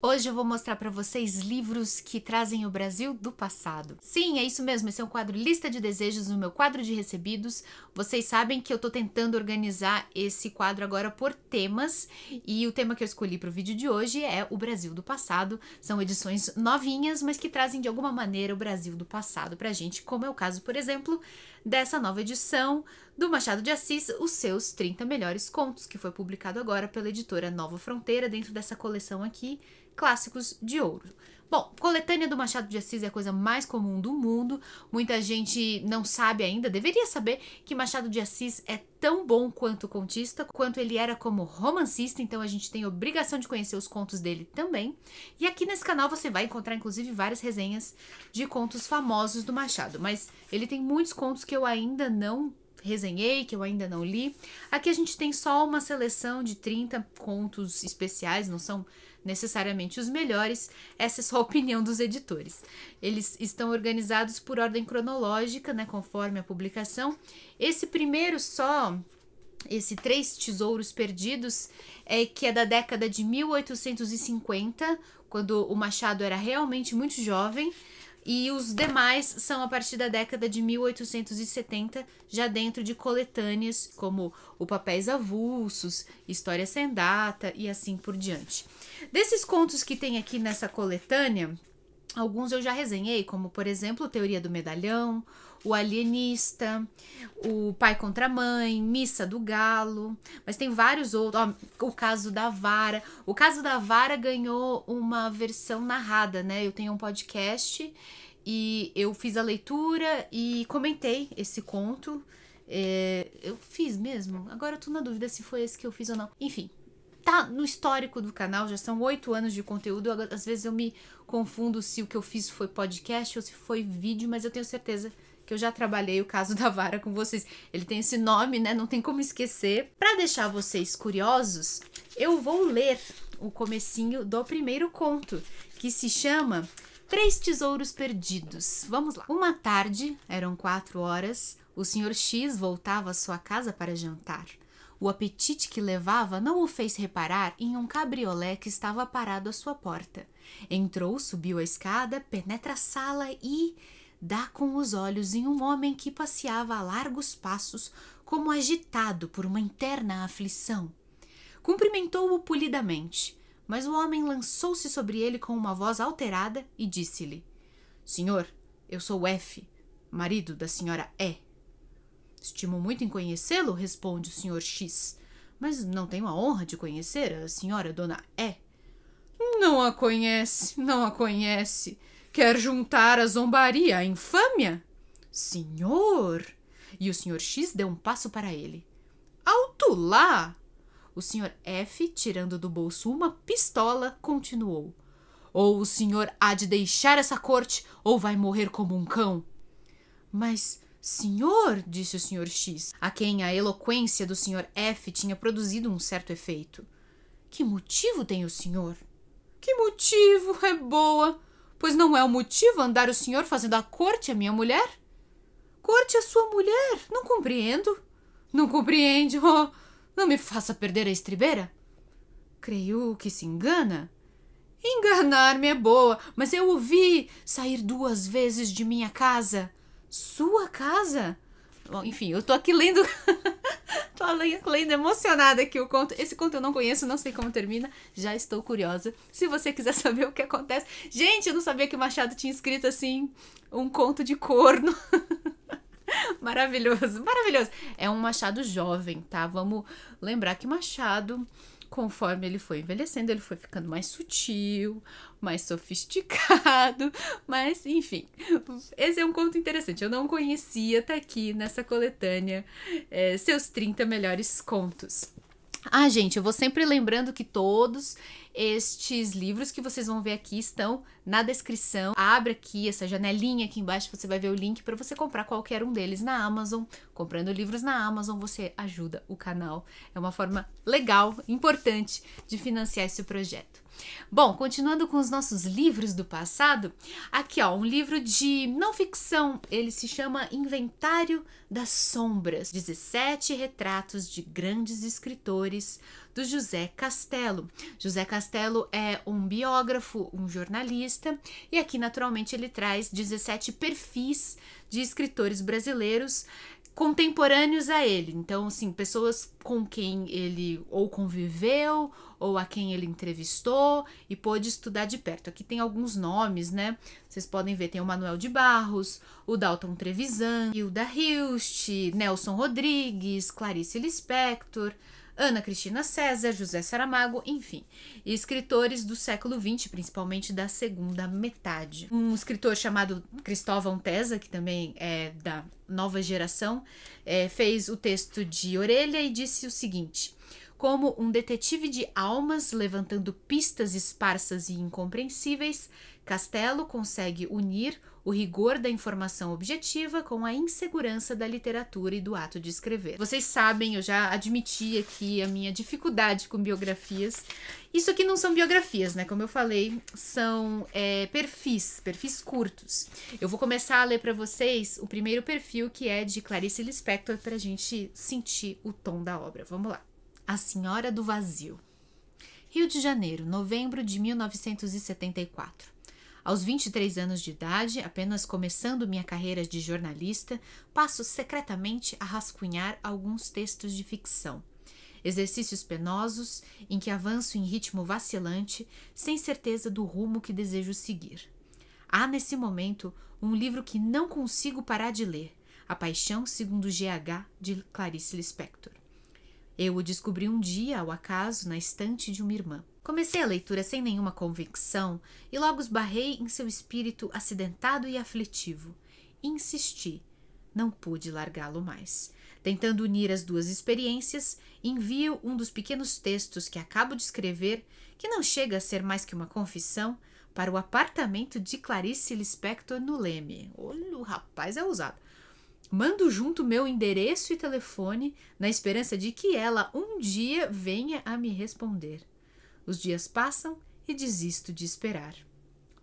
Hoje eu vou mostrar para vocês livros que trazem o Brasil do passado. Sim, é isso mesmo, esse é um quadro Lista de Desejos no meu quadro de recebidos. Vocês sabem que eu tô tentando organizar esse quadro agora por temas e o tema que eu escolhi para o vídeo de hoje é o Brasil do passado. São edições novinhas, mas que trazem de alguma maneira o Brasil do passado pra gente, como é o caso, por exemplo, dessa nova edição do Machado de Assis, Os Seus 30 Melhores Contos, que foi publicado agora pela editora Nova Fronteira, dentro dessa coleção aqui, Clássicos de Ouro. Bom, coletânea do Machado de Assis é a coisa mais comum do mundo. Muita gente não sabe ainda, deveria saber que Machado de Assis é tão bom quanto contista, quanto ele era como romancista, então a gente tem obrigação de conhecer os contos dele também. E aqui nesse canal você vai encontrar inclusive várias resenhas de contos famosos do Machado, mas ele tem muitos contos que eu ainda não resenhei, que eu ainda não li. Aqui a gente tem só uma seleção de 30 contos especiais, não são necessariamente os melhores, essa é só a opinião dos editores. Eles estão organizados por ordem cronológica, né, conforme a publicação. Esse primeiro só, esse Três Tesouros Perdidos, que é da década de 1850, quando o Machado era realmente muito jovem, e os demais são a partir da década de 1870, já dentro de coletâneas como o Papéis Avulsos, História Sem Data e assim por diante. Desses contos que tem aqui nessa coletânea, alguns eu já resenhei, como por exemplo Teoria do Medalhão, O Alienista, O Pai contra a Mãe, Missa do Galo, mas tem vários outros, O Caso da Vara. O Caso da Vara ganhou uma versão narrada, né? Eu tenho um podcast e eu fiz a leitura e comentei esse conto. Eu fiz mesmo? Agora eu tô na dúvida se foi esse que eu fiz ou não. Enfim, tá no histórico do canal, já são 8 anos de conteúdo. Às vezes eu me confundo se o que eu fiz foi podcast ou se foi vídeo, mas eu tenho certeza que eu já trabalhei O Caso da Vara com vocês. Ele tem esse nome, né? Não tem como esquecer. Para deixar vocês curiosos, eu vou ler o comecinho do primeiro conto, que se chama Três Tesouros Perdidos. Vamos lá. Uma tarde, eram 4 horas, o Sr. X voltava à sua casa para jantar. O apetite que levava não o fez reparar em um cabriolé que estava parado à sua porta. Entrou, subiu a escada, penetra a sala e dá com os olhos em um homem que passeava a largos passos, como agitado por uma interna aflição. Cumprimentou-o polidamente, mas o homem lançou-se sobre ele com uma voz alterada e disse-lhe: Senhor, eu sou F, marido da senhora E. Estimo muito em conhecê-lo, responde o Sr. X, mas não tenho a honra de conhecer a senhora Dona E. Não a conhece, não a conhece. Quer juntar a zombaria à infâmia? Senhor! E o Sr. X deu um passo para ele. Alto lá! O Sr. F, tirando do bolso uma pistola, continuou. Ou o senhor há de deixar essa corte, ou vai morrer como um cão. Mas, senhor, disse o Sr. X, a quem a eloquência do Sr. F tinha produzido um certo efeito. Que motivo tem o senhor? Que motivo, é boa! Pois não é o motivo andar o senhor fazendo a corte à minha mulher? Corte à sua mulher? Não compreendo. Não compreende, oh, não me faça perder a estribeira. Creio que se engana. Enganar-me é boa, mas eu o vi sair 2 vezes de minha casa. Sua casa? Bom, enfim, eu tô aqui lendo... tô lendo emocionada aqui o conto. Esse conto eu não conheço, não sei como termina. Já estou curiosa. Se você quiser saber o que acontece... Gente, eu não sabia que o Machado tinha escrito, assim, um conto de corno. Maravilhoso, maravilhoso. É um Machado jovem, tá? Vamos lembrar que Machado, conforme ele foi envelhecendo, ele foi ficando mais sutil, mais sofisticado, mas enfim, esse é um conto interessante. Eu não conhecia, tá aqui nessa coletânea, seus 30 melhores contos. Ah, gente, eu vou sempre lembrando que todos estes livros que vocês vão ver aqui estão na descrição. Abre aqui essa janelinha aqui embaixo, você vai ver o link para você comprar qualquer um deles na Amazon. Comprando livros na Amazon, você ajuda o canal. É uma forma legal, importante de financiar esse projeto. Bom, continuando com os nossos livros do passado, aqui ó, um livro de não ficção, ele se chama Inventário das Sombras, 17 retratos de grandes escritores do José Castelo. José Castelo é um biógrafo, um jornalista, e aqui naturalmente ele traz 17 perfis de escritores brasileiros contemporâneos a ele. Então, assim, pessoas com quem ele ou conviveu, ou a quem ele entrevistou e pôde estudar de perto. Aqui tem alguns nomes, né? Vocês podem ver, tem o Manuel de Barros, o Dalton Trevisan, Hilda Hilst, Nelson Rodrigues, Clarice Lispector, Ana Cristina César, José Saramago, enfim, escritores do século XX, principalmente da segunda metade. Um escritor chamado Cristóvão Tesa, que também é da nova geração, fez o texto de Orelha e disse o seguinte: como um detetive de almas levantando pistas esparsas e incompreensíveis, Castelo consegue unir o rigor da informação objetiva com a insegurança da literatura e do ato de escrever. Vocês sabem, eu já admiti aqui a minha dificuldade com biografias. Isso aqui não são biografias, né? Como eu falei, são perfis curtos. Eu vou começar a ler para vocês o primeiro perfil, que é de Clarice Lispector, para a gente sentir o tom da obra. Vamos lá. A Senhora do Vazio. Rio de Janeiro, novembro de 1974. Aos 23 anos de idade, apenas começando minha carreira de jornalista, passo secretamente a rascunhar alguns textos de ficção. Exercícios penosos em que avanço em ritmo vacilante, sem certeza do rumo que desejo seguir. Há nesse momento um livro que não consigo parar de ler, A Paixão segundo GH, de Clarice Lispector. Eu o descobri um dia, ao acaso, na estante de uma irmã. Comecei a leitura sem nenhuma convicção e logo esbarrei em seu espírito acidentado e aflitivo. Insisti. Não pude largá-lo mais. Tentando unir as duas experiências, envio um dos pequenos textos que acabo de escrever, que não chega a ser mais que uma confissão, para o apartamento de Clarice Lispector no Leme. Olha, o rapaz é ousado. Mando junto meu endereço e telefone, na esperança de que ela um dia venha a me responder. Os dias passam e desisto de esperar.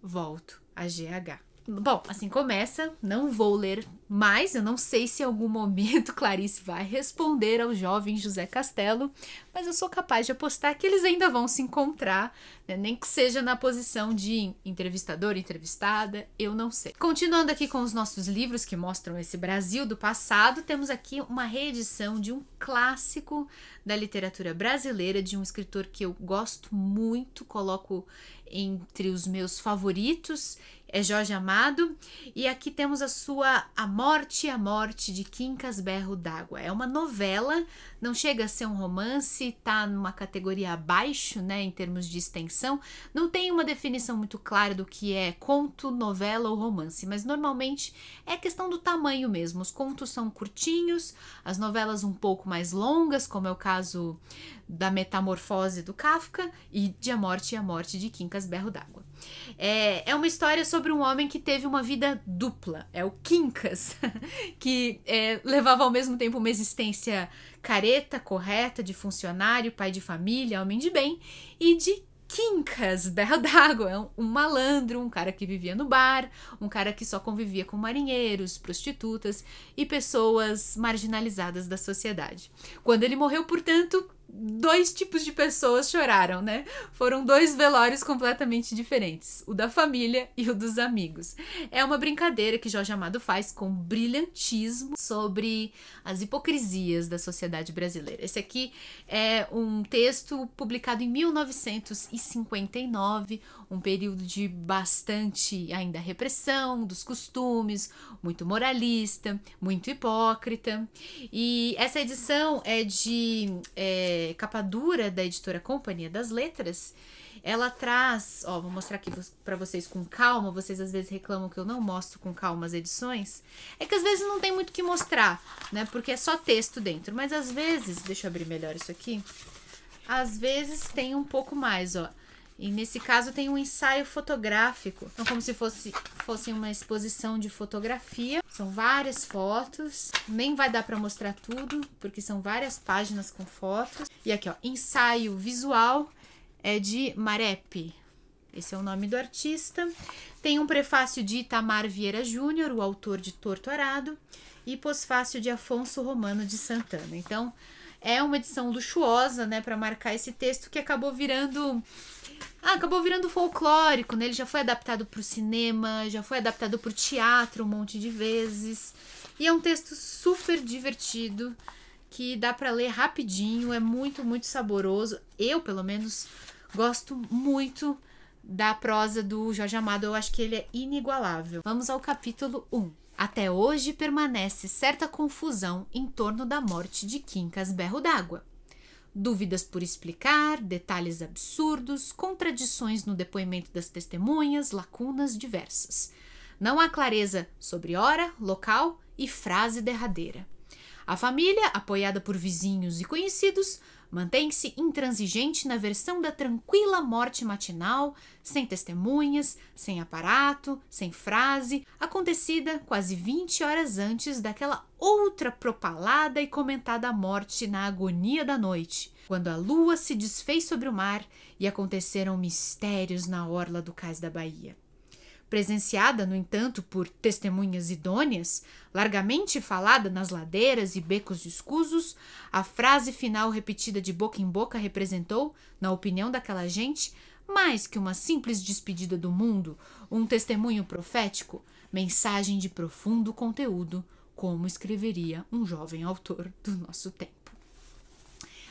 Volto a GH. Bom, assim começa, não vou ler mais, eu não sei se em algum momento Clarice vai responder ao jovem José Castelo, mas eu sou capaz de apostar que eles ainda vão se encontrar, né? Nem que seja na posição de entrevistador, entrevistada, eu não sei. Continuando aqui com os nossos livros que mostram esse Brasil do passado, temos aqui uma reedição de um clássico da literatura brasileira, de um escritor que eu gosto muito, coloco entre os meus favoritos, é Jorge Amado, e aqui temos A Morte de Quincas Berro d'Água. É uma novela, não chega a ser um romance, tá numa categoria abaixo, né, em termos de extensão, não tem uma definição muito clara do que é conto, novela ou romance, mas normalmente é questão do tamanho mesmo. Os contos são curtinhos, as novelas um pouco mais longas, como é o caso da Metamorfose do Kafka e de A Morte de Quincas Berro d'Água. É uma história sobre um homem que teve uma vida dupla, é o Quincas, que levava ao mesmo tempo uma existência careta, correta, de funcionário, pai de família, homem de bem, e de Quincas Berro d'Água, é um malandro, um cara que vivia no bar, um cara que só convivia com marinheiros, prostitutas e pessoas marginalizadas da sociedade. Quando ele morreu, portanto, dois tipos de pessoas choraram, né? Foram dois velórios completamente diferentes, o da família e o dos amigos. É uma brincadeira que Jorge Amado faz com brilhantismo sobre as hipocrisias da sociedade brasileira. Esse aqui é um texto publicado em 1959, um período de bastante ainda repressão dos costumes, muito moralista, muito hipócrita. E essa edição é de capa dura da editora Companhia das Letras. Ela traz, vou mostrar aqui para vocês com calma, vocês às vezes reclamam que eu não mostro com calma as edições, é que às vezes não tem muito o que mostrar, né, porque é só texto dentro, mas às vezes, deixa eu abrir melhor isso aqui, às vezes tem um pouco mais, e nesse caso tem um ensaio fotográfico, então como se fosse uma exposição de fotografia, são várias fotos, nem vai dar para mostrar tudo, porque são várias páginas com fotos, e aqui ensaio visual, é de Marep, esse é o nome do artista, tem um prefácio de Itamar Vieira Júnior, o autor de Torto Arado, e pós-fácio de Afonso Romano de Santana. Então, é uma edição luxuosa, né, para marcar esse texto que acabou virando folclórico, né? Ele já foi adaptado para o cinema, já foi adaptado para o teatro um monte de vezes. E é um texto super divertido, que dá para ler rapidinho, é muito, muito saboroso. Eu, pelo menos, gosto muito da prosa do Jorge Amado, eu acho que ele é inigualável. Vamos ao capítulo 1. Até hoje permanece certa confusão em torno da morte de Quincas Berro d'Água. Dúvidas por explicar, detalhes absurdos, contradições no depoimento das testemunhas, lacunas diversas. Não há clareza sobre hora, local e frase derradeira. A família, apoiada por vizinhos e conhecidos, mantém-se intransigente na versão da tranquila morte matinal, sem testemunhas, sem aparato, sem frase, acontecida quase 20 horas antes daquela outra propalada e comentada morte na agonia da noite, quando a lua se desfez sobre o mar e aconteceram mistérios na orla do cais da Bahia. Presenciada, no entanto, por testemunhas idôneas, largamente falada nas ladeiras e becos escusos, a frase final repetida de boca em boca representou, na opinião daquela gente, mais que uma simples despedida do mundo, um testemunho profético, mensagem de profundo conteúdo, como escreveria um jovem autor do nosso tempo.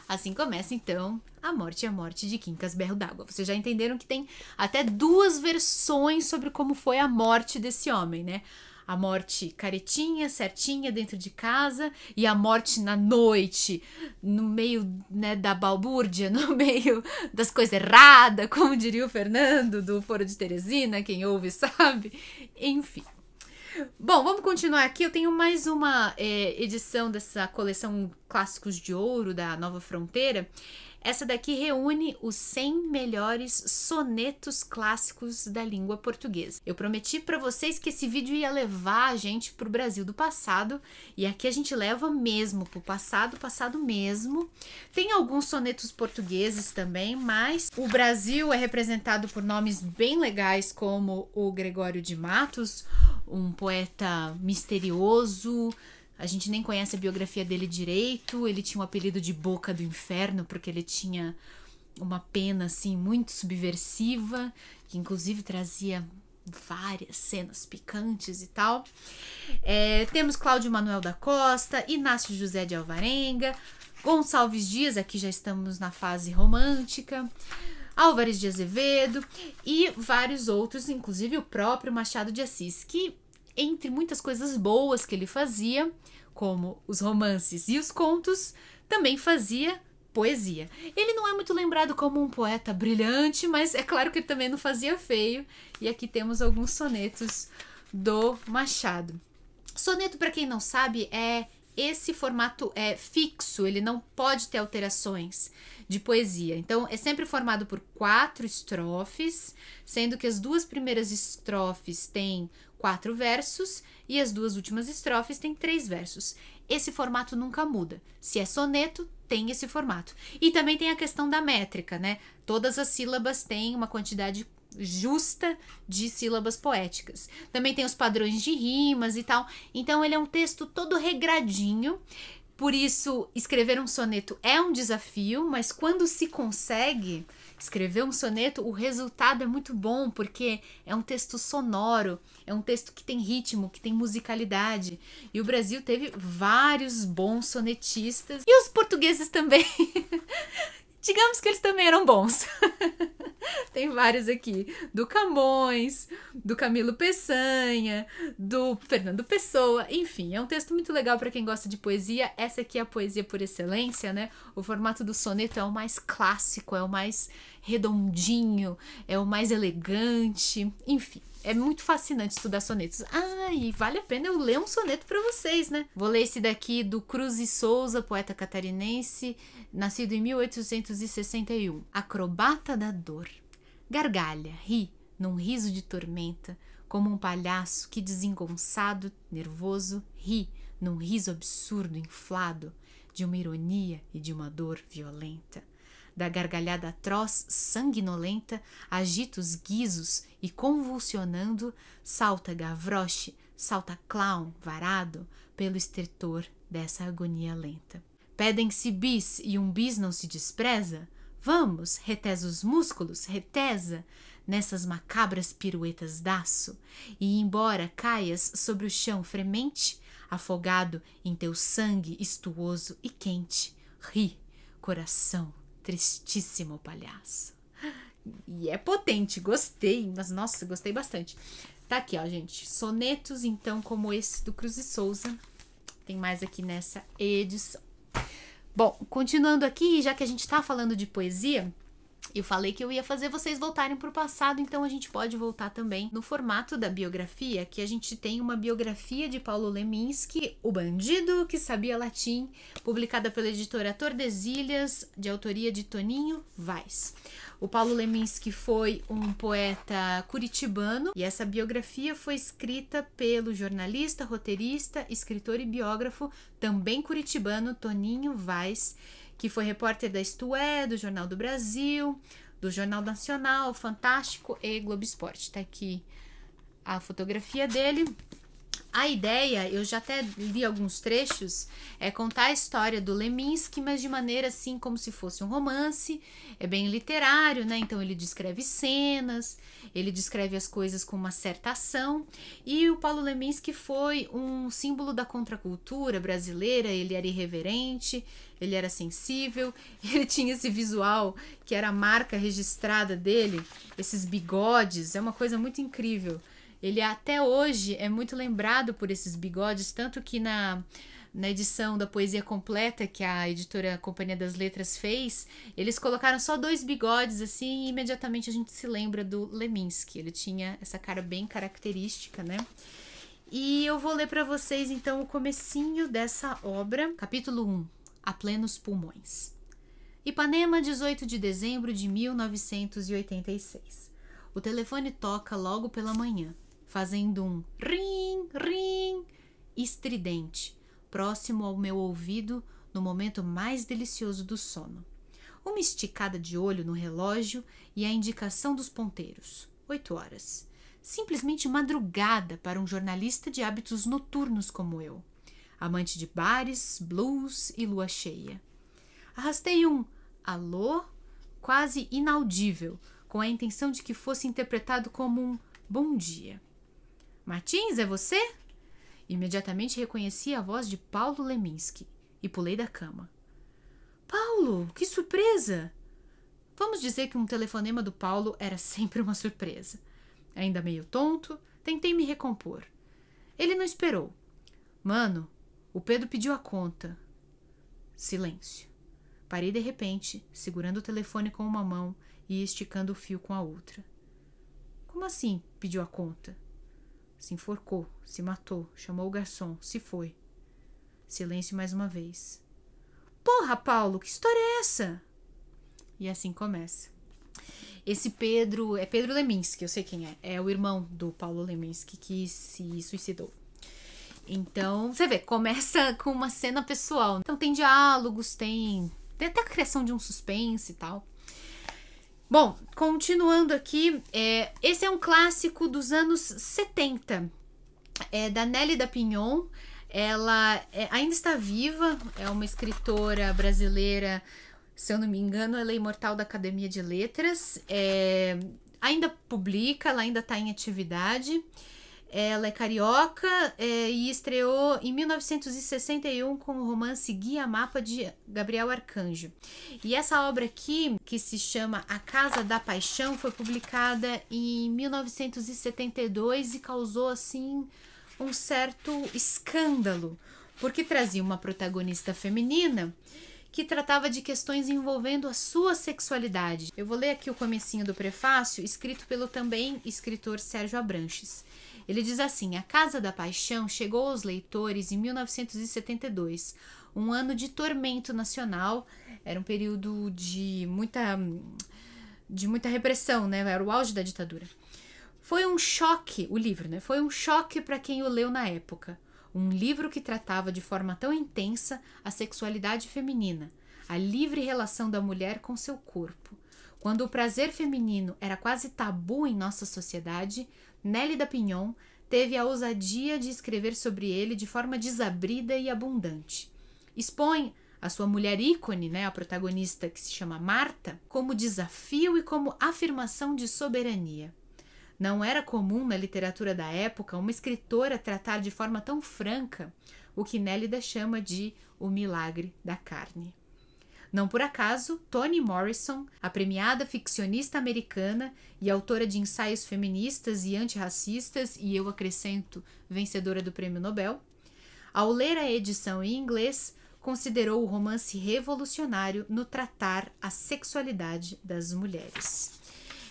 Assim começa, então, a morte de Quincas Berro d'Água. Vocês já entenderam que tem até 2 versões sobre como foi a morte desse homem, né? A morte caretinha, certinha, dentro de casa, e a morte na noite, no meio, né, da balbúrdia, no meio das coisas erradas, como diria o Fernando, do Foro de Teresina, quem ouve sabe. Enfim. Bom, vamos continuar aqui. Eu tenho mais uma edição dessa coleção Clássicos de Ouro da Nova Fronteira. Essa daqui reúne os 100 melhores sonetos clássicos da língua portuguesa. Eu prometi para vocês que esse vídeo ia levar a gente para o Brasil do passado, e aqui a gente leva mesmo para o passado mesmo. Tem alguns sonetos portugueses também, mas o Brasil é representado por nomes bem legais como o Gregório de Matos, um poeta misterioso. A gente nem conhece a biografia dele direito. Ele tinha o apelido de Boca do Inferno porque ele tinha uma pena assim muito subversiva, que inclusive trazia várias cenas picantes e tal. Temos Cláudio Manuel da Costa, Inácio José de Alvarenga, Gonçalves Dias, aqui já estamos na fase romântica, Álvares de Azevedo e vários outros, inclusive o próprio Machado de Assis, que entre muitas coisas boas que ele fazia, como os romances e os contos, também fazia poesia. Ele não é muito lembrado como um poeta brilhante, mas é claro que ele também não fazia feio, e aqui temos alguns sonetos do Machado. Soneto, para quem não sabe, esse formato é fixo, ele não pode ter alterações de poesia. Então, é sempre formado por 4 estrofes, sendo que as 2 primeiras estrofes têm 4 versos e as 2 últimas estrofes têm 3 versos. Esse formato nunca muda. Se é soneto, tem esse formato. E também tem a questão da métrica, né? Todas as sílabas têm uma quantidade justa de sílabas poéticas. Também tem os padrões de rimas e tal. Então, ele é um texto todo regradinho. Por isso, escrever um soneto é um desafio, mas quando se consegue escrever um soneto, o resultado é muito bom, porque é um texto sonoro, é um texto que tem ritmo, que tem musicalidade. E o Brasil teve vários bons sonetistas, e os portugueses também. Digamos que eles também eram bons. Tem vários aqui, do Camões, do Camilo Peçanha, do Fernando Pessoa, enfim, é um texto muito legal para quem gosta de poesia. Essa aqui é a poesia por excelência, né? O formato do soneto é o mais clássico, é o mais redondinho, é o mais elegante, enfim. É muito fascinante estudar sonetos. E vale a pena eu ler um soneto para vocês, né? Vou ler esse daqui do Cruz e Souza, poeta catarinense, nascido em 1861. Acrobata da dor. Gargalha, ri, num riso de tormenta, como um palhaço que, desengonçado, nervoso, ri, num riso absurdo, inflado, de uma ironia e de uma dor violenta. Da gargalhada atroz, sanguinolenta, agita os guizos e, convulsionando, salta Gavroche, salta clown, varado, pelo estertor dessa agonia lenta. Pedem-se bis e um bis não se despreza? Vamos, retesa os músculos, retesa nessas macabras piruetas d'áço, e embora caias sobre o chão fremente, afogado em teu sangue estuoso e quente, ri, coração, tristíssimo palhaço. E é potente, gostei, mas nossa, gostei bastante. Tá aqui, ó, gente, sonetos, então, como esse do Cruz e Souza. Tem mais aqui nessa edição. Bom, continuando aqui, já que a gente tá falando de poesia, eu falei que eu ia fazer vocês voltarem pro passado, então a gente pode voltar também no formato da biografia, que a gente tem uma biografia de Paulo Leminski, O Bandido que Sabia Latim, publicada pela editora Tordesilhas, de autoria de Toninho Vaz. O Paulo Leminski foi um poeta curitibano e essa biografia foi escrita pelo jornalista, roteirista, escritor e biógrafo, também curitibano, Toninho Vaz, que foi repórter da Isto É, do Jornal do Brasil, do Jornal Nacional, Fantástico e Globo Esporte. Tá aqui a fotografia dele. A ideia, eu já até li alguns trechos, é contar a história do Leminski, mas de maneira assim como se fosse um romance. É bem literário, né? Então ele descreve cenas, ele descreve as coisas com uma certa ação. E o Paulo Leminski foi um símbolo da contracultura brasileira, ele era irreverente, ele era sensível, ele tinha esse visual que era a marca registrada dele, esses bigodes, é uma coisa muito incrível. Ele até hoje é muito lembrado por esses bigodes, tanto que na edição da Poesia Completa que a editora Companhia das Letras fez, eles colocaram só 2 bigodes assim e imediatamente a gente se lembra do Leminski. Ele tinha essa cara bem característica, né? E eu vou ler para vocês então o comecinho dessa obra, capítulo 1, A Plenos Pulmões. Ipanema, 18 de dezembro de 1986. O telefone toca logo pela manhã, fazendo um rim, rim, estridente, próximo ao meu ouvido no momento mais delicioso do sono. Uma esticada de olho no relógio e a indicação dos ponteiros. 8 horas. Simplesmente madrugada para um jornalista de hábitos noturnos como eu. Amante de bares, blues e lua cheia. Arrastei um alô quase inaudível, com a intenção de que fosse interpretado como um bom dia. Martins, é você? Imediatamente reconheci a voz de Paulo Leminski e pulei da cama. Paulo, que surpresa! Vamos dizer que um telefonema do Paulo era sempre uma surpresa. Ainda meio tonto, tentei me recompor. Ele não esperou. Mano, o Pedro pediu a conta. Silêncio. Parei de repente, segurando o telefone com uma mão e esticando o fio com a outra. Como assim pediu a conta? Se enforcou, se matou, chamou o garçom, se foi. Silêncio mais uma vez. Porra, Paulo, que história é essa? E assim começa. Esse Pedro é Pedro Leminski, eu sei quem é. É o irmão do Paulo Leminski que se suicidou. Então, você vê, começa com uma cena pessoal. Então tem diálogos, tem até a criação de um suspense e tal. Bom, continuando aqui, esse é um clássico dos anos 70, da Nélida Pinhon. Ela ainda está viva, é uma escritora brasileira, se eu não me engano, ela é imortal da Academia de Letras, ainda publica, ela ainda está em atividade. Ela é carioca e estreou em 1961 com o romance Guia Mapa de Gabriel Arcanjo. E essa obra aqui, que se chama A Casa da Paixão, foi publicada em 1972 e causou, assim, um certo escândalo, porque trazia uma protagonista feminina que tratava de questões envolvendo a sua sexualidade. Eu vou ler aqui o comecinho do prefácio, escrito pelo também escritor Sérgio Abranches. Ele diz assim: A Casa da Paixão chegou aos leitores em 1972, um ano de tormento nacional, era um período de muita repressão, né? Era o auge da ditadura. Foi um choque, o livro, né? Foi um choque para quem o leu na época. Um livro que tratava de forma tão intensa a sexualidade feminina, a livre relação da mulher com seu corpo. Quando o prazer feminino era quase tabu em nossa sociedade, Nélida Pinhon teve a ousadia de escrever sobre ele de forma desabrida e abundante. Expõe a sua mulher ícone, né, a protagonista que se chama Marta, como desafio e como afirmação de soberania. Não era comum na literatura da época uma escritora tratar de forma tão franca o que Nélida chama de o milagre da carne. Não por acaso, Toni Morrison, a premiada ficcionista americana e autora de ensaios feministas e antirracistas, e eu acrescento, vencedora do Prêmio Nobel, ao ler a edição em inglês, considerou o romance revolucionário no tratar a sexualidade das mulheres.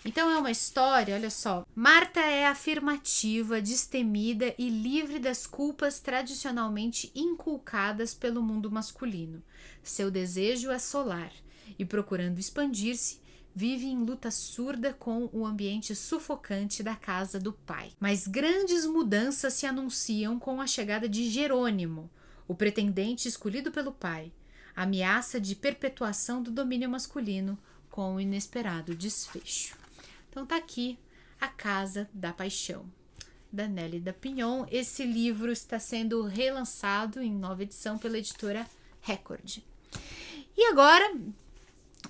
Então é uma história, olha só, Marta é afirmativa, destemida e livre das culpas tradicionalmente inculcadas pelo mundo masculino. Seu desejo é solar e, procurando expandir-se, vive em luta surda com o ambiente sufocante da casa do pai. Mas grandes mudanças se anunciam com a chegada de Jerônimo, o pretendente escolhido pelo pai, a ameaça de perpetuação do domínio masculino com o inesperado desfecho. Então tá aqui A Casa da Paixão, da Nélida Pinhon. Esse livro está sendo relançado em nova edição pela editora Record. E agora,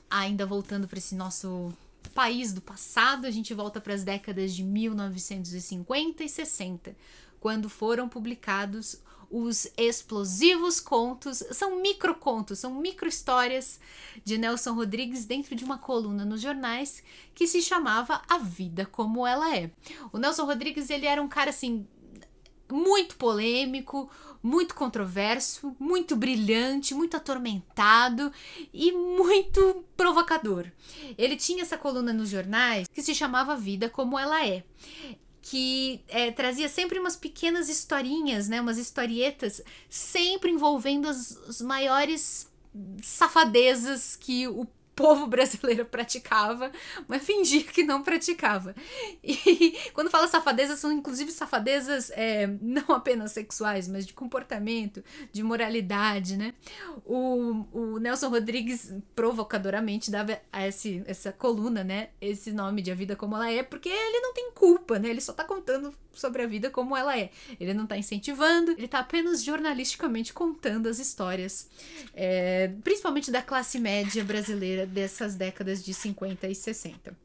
ainda voltando para esse nosso país do passado, a gente volta para as décadas de 1950 e 60, quando foram publicados os explosivos contos, são microcontos, são micro-histórias de Nelson Rodrigues dentro de uma coluna nos jornais que se chamava A Vida Como Ela É. O Nelson Rodrigues, ele era um cara assim, muito polêmico, muito controverso, muito brilhante, muito atormentado e muito provocador. Ele tinha essa coluna nos jornais que se chamava A Vida Como Ela É, que trazia sempre umas pequenas historinhas, né, umas historietas, sempre envolvendo as maiores safadezas que o povo brasileiro praticava, mas fingia que não praticava. E quando fala safadezas, são inclusive safadezas não apenas sexuais, mas de comportamento, de moralidade, né? O Nelson Rodrigues provocadoramente dava a essa coluna, né, esse nome de A Vida Como Ela É, porque ele não tem culpa, né? Ele só tá contando sobre a vida como ela é. Ele não tá incentivando, ele tá apenas jornalisticamente contando as histórias, principalmente da classe média brasileira dessas décadas de 50 e 60.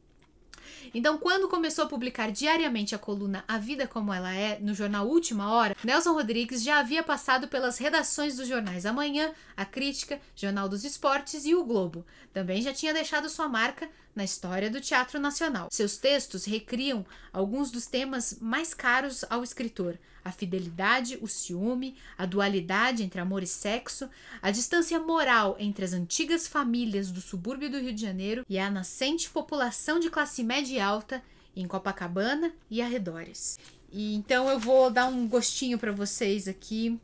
Então, quando começou a publicar diariamente a coluna A Vida Como Ela É, no jornal Última Hora, Nelson Rodrigues já havia passado pelas redações dos jornais Amanhã, A Crítica, Jornal dos Esportes e O Globo. Também já tinha deixado sua marca na história do Teatro Nacional. Seus textos recriam alguns dos temas mais caros ao escritor: a fidelidade, o ciúme, a dualidade entre amor e sexo, a distância moral entre as antigas famílias do subúrbio do Rio de Janeiro e a nascente população de classe média e alta em Copacabana e arredores. E então eu vou dar um gostinho para vocês aqui.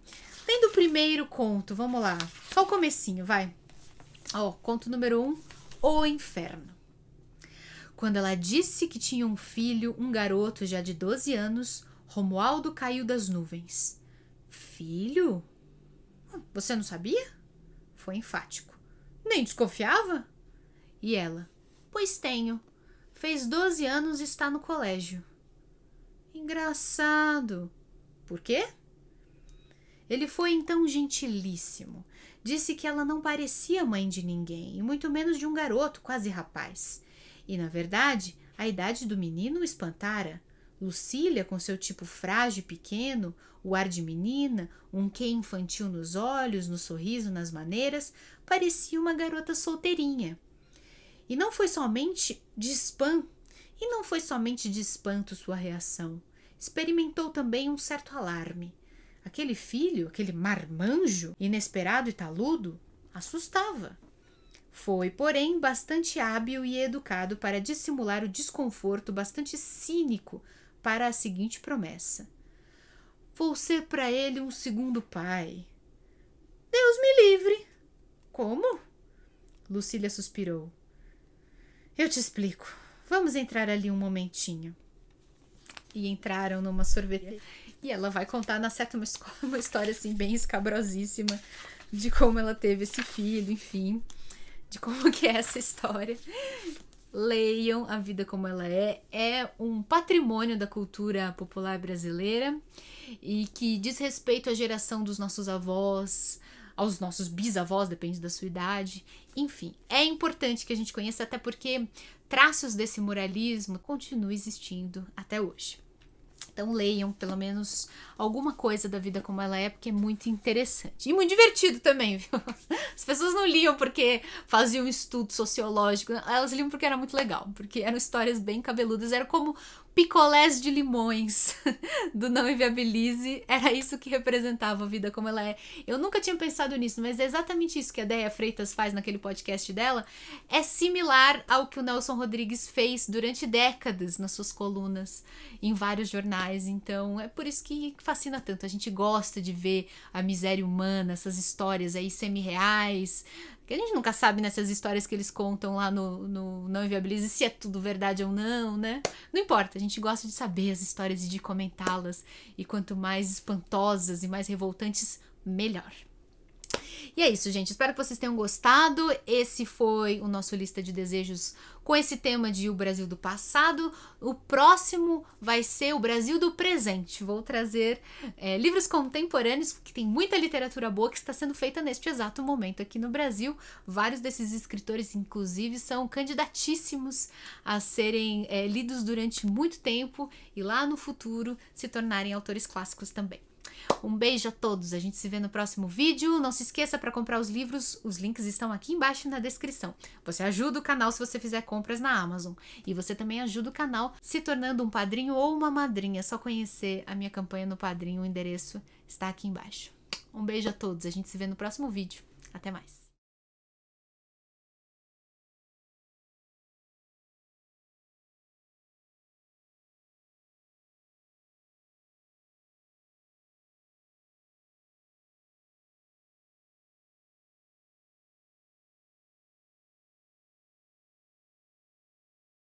Lendo o primeiro conto, vamos lá. Só o comecinho, vai. Conto número 1, O Inferno. Quando ela disse que tinha um filho, um garoto já de 12 anos, Romualdo caiu das nuvens. Filho? Você não sabia? Foi enfático. Nem desconfiava? E ela? Pois tenho. Fez 12 anos e está no colégio. Engraçado. Por quê? Ele foi então gentilíssimo. Disse que ela não parecia mãe de ninguém, e muito menos de um garoto quase rapaz. E, na verdade, a idade do menino o espantara. Lucília, com seu tipo frágil e pequeno, o ar de menina, um quê infantil nos olhos, no sorriso, nas maneiras, parecia uma garota solteirinha. E não foi somente de espanto sua reação. Experimentou também um certo alarme. Aquele filho, aquele marmanjo, inesperado e taludo, assustava. Foi, porém, bastante hábil e educado para dissimular o desconforto, bastante cínico para a seguinte promessa: vou ser para ele um segundo pai. Deus me livre! Como? Lucília suspirou. Eu te explico. Vamos entrar ali um momentinho. E entraram numa sorveteria. E ela vai contar na certa uma história assim bem escabrosíssima de como ela teve esse filho, enfim, de como que é essa história. Leiam A Vida Como Ela é um patrimônio da cultura popular brasileira e que diz respeito à geração dos nossos avós, aos nossos bisavós, depende da sua idade. Enfim, é importante que a gente conheça, até porque traços desse muralismo continuam existindo até hoje. Então leiam pelo menos alguma coisa da vida como ela é, porque é muito interessante. E muito divertido também, viu? As pessoas não liam porque faziam um estudo sociológico, elas liam porque era muito legal, porque eram histórias bem cabeludas, era como picolés de limões do Não Inviabilize, era isso que representava a vida como ela é. Eu nunca tinha pensado nisso, mas é exatamente isso que a Déia Freitas faz naquele podcast dela, é similar ao que o Nelson Rodrigues fez durante décadas nas suas colunas, em vários jornais. Então é por isso que fascina tanto, a gente gosta de ver a miséria humana, essas histórias aí semi-reais, que a gente nunca sabe nessas histórias que eles contam lá no Não Inviabilize se é tudo verdade ou não, né? Não importa, a gente gosta de saber as histórias e de comentá-las. E quanto mais espantosas e mais revoltantes, melhor. E é isso, gente. Espero que vocês tenham gostado. Esse foi o nosso Lista de Desejos com esse tema de O Brasil do Passado. O próximo vai ser o Brasil do Presente. Vou trazer livros contemporâneos, porque tem muita literatura boa que está sendo feita neste exato momento aqui no Brasil. Vários desses escritores, inclusive, são candidatíssimos a serem lidos durante muito tempo e lá no futuro se tornarem autores clássicos também. Um beijo a todos, a gente se vê no próximo vídeo. Não se esqueça, para comprar os livros, os links estão aqui embaixo na descrição. Você ajuda o canal se você fizer compras na Amazon. E você também ajuda o canal se tornando um padrinho ou uma madrinha. É só conhecer a minha campanha no Padrinho, o endereço está aqui embaixo. Um beijo a todos, a gente se vê no próximo vídeo. Até mais!